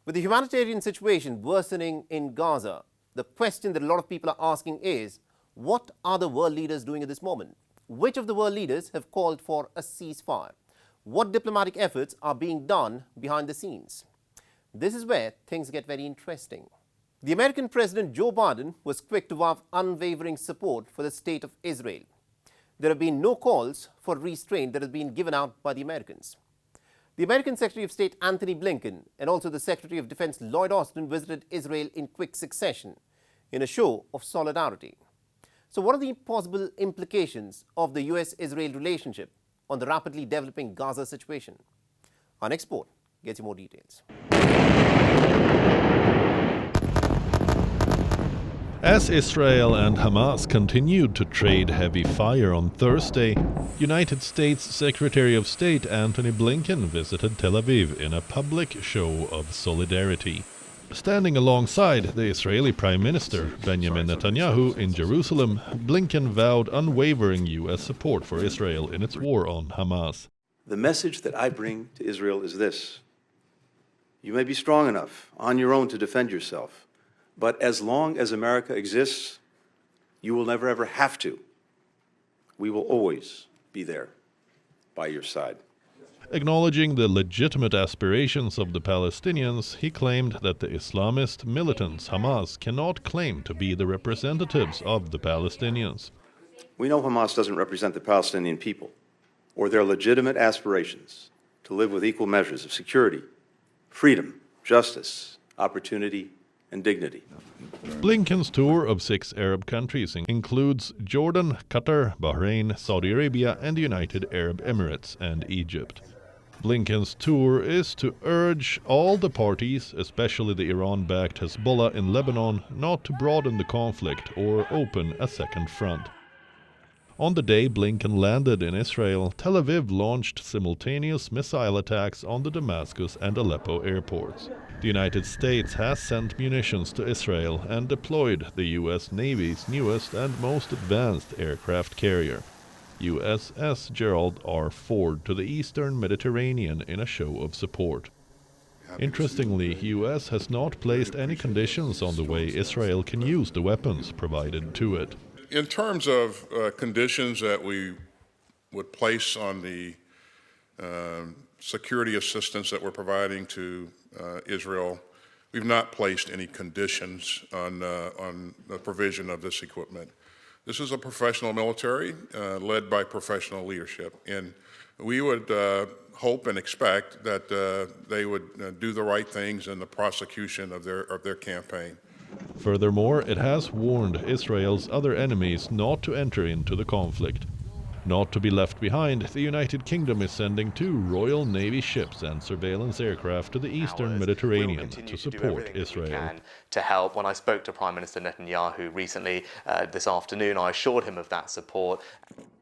With the humanitarian situation worsening in Gaza, the question that a lot of people are asking is, what are the world leaders doing at this moment? Which of the world leaders have called for a ceasefire? What diplomatic efforts are being done behind the scenes? This is where things get very interesting. The American President Joe Biden was quick to vow unwavering support for the state of Israel. There have been no calls for restraint that has been given out by the Americans. The American Secretary of State Antony Blinken and also the Secretary of Defense Llyod Austin visited Israel in quick succession in a show of solidarity. So what are the possible implications of the US-Israel relationship on the rapidly developing Gaza situation? Our next report gets you more details. As Israel and Hamas continued to trade heavy fire on Thursday, United States Secretary of State Antony Blinken visited Tel Aviv in a public show of solidarity. Standing alongside the Israeli Prime Minister Benjamin Netanyahu in Jerusalem, Blinken vowed unwavering U.S. support for Israel in its war on Hamas. The message that I bring to Israel is this: you may be strong enough on your own to defend yourself, but as long as America exists, you will never ever have to. We will always be there by your side. Acknowledging the legitimate aspirations of the Palestinians, he claimed that the Islamist militants Hamas cannot claim to be the representatives of the Palestinians. We know Hamas doesn't represent the Palestinian people or their legitimate aspirations to live with equal measures of security, freedom, justice, opportunity, and dignity. Blinken's tour of 6 Arab countries includes Jordan, Qatar, Bahrain, Saudi Arabia, and the United Arab Emirates and Egypt. Blinken's tour is to urge all the parties, especially the Iran-backed Hezbollah in Lebanon, not to broaden the conflict or open a second front. On the day Blinken landed in Israel, Tel Aviv launched simultaneous missile attacks on the Damascus and Aleppo airports. The United States has sent munitions to Israel and deployed the U.S. Navy's newest and most advanced aircraft carrier, USS Gerald R. Ford, to the eastern Mediterranean in a show of support. Interestingly, U.S. has not placed any conditions on the way Israel can use the weapons provided to it. In terms of conditions that we would place on the security assistance that we're providing to Israel, we've not placed any conditions on the provision of this equipment. This is a professional military led by professional leadership, and we would hope and expect that they would do the right things in the prosecution of their campaign. Furthermore, it has warned Israel's other enemies not to enter into the conflict. Not to be left behind, the United Kingdom is sending 2 Royal Navy ships and surveillance aircraft to the eastern Mediterranean to support Israel. To help. When I spoke to Prime Minister Netanyahu recently this afternoon, I assured him of that support.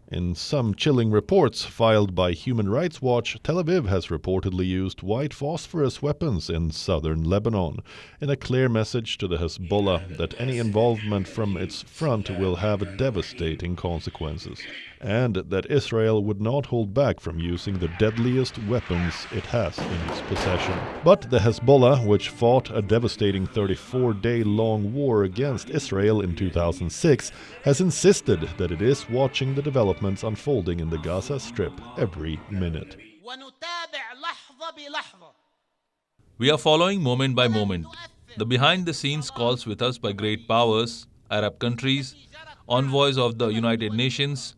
In some chilling reports filed by Human Rights Watch, Tel Aviv has reportedly used white phosphorus weapons in southern Lebanon, in a clear message to the Hezbollah that any involvement from its front will have devastating consequences, and that Israel would not hold back from using the deadliest weapons it has in its possession. But the Hezbollah, which fought a devastating 34-day-long war against Israel in 2006, has insisted that it is watching the developments unfolding in the Gaza Strip every minute. We are following moment by moment. The behind-the-scenes calls with us by great powers, Arab countries, envoys of the United Nations,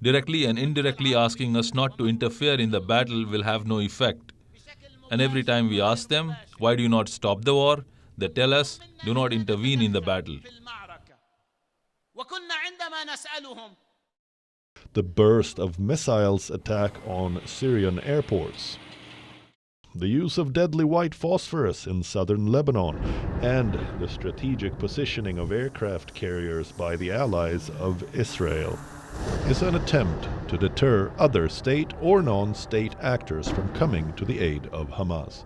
directly and indirectly asking us not to interfere in the battle will have no effect. And every time we ask them, why do you not stop the war? They tell us, do not intervene in the battle. The burst of missiles attack on Syrian airports, the use of deadly white phosphorus in southern Lebanon, and the strategic positioning of aircraft carriers by the allies of Israel is an attempt to deter other state or non-state actors from coming to the aid of Hamas,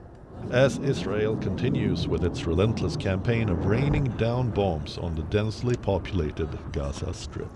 as Israel continues with its relentless campaign of raining down bombs on the densely populated Gaza Strip.